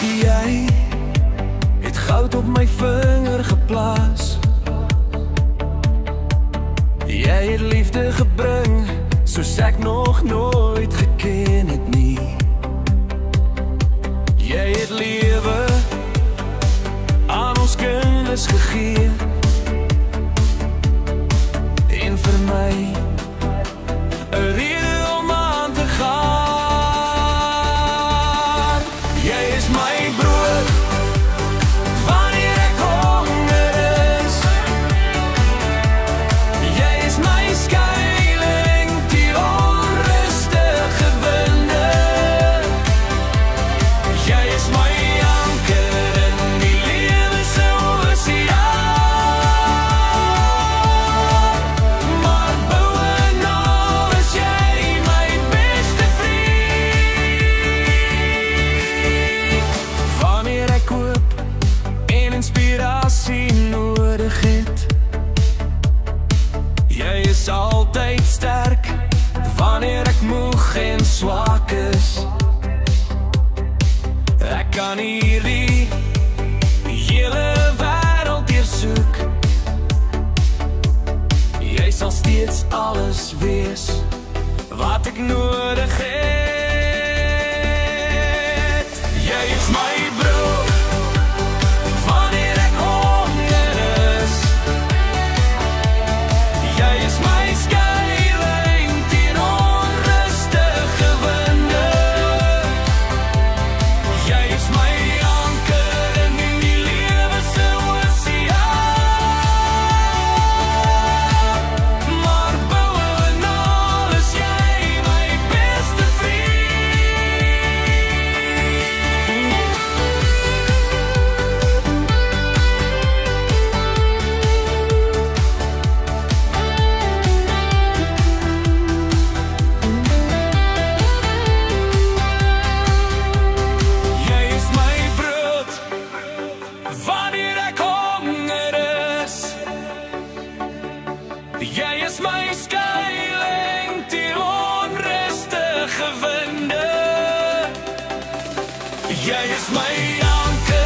Jy het goud op my vinger geplaas. Jy het liefde gebring soos ek nog nooit geken het nie. Jy het lewe aan ons kinders gegee. En vir my 'n rede om aan te gaan. Jy is my brood wanneer ek honger is. Jy is my skuiling die onrustige winde. Jy is my anker in die lewe se oseaan. Maar bovenal is jy my beste vriend. Wanneer ek hoop en inspirasie nodig het, jy is altyd sterk wanneer ek moeg en swak is. Ek kan hierdie hele wêreld deursoek. Jy sal steeds alles wees wat ek nodig het. Jy is my brood wanneer ek honger is. Jy is my skuiling teen onrustige winde. Jy is my anker in die lewe se oseaan. Maar bovenal is jy my beste Jy is my brood wanneer ek honger is. Jy is my skuiling teen onrustige winde. Jy is my anker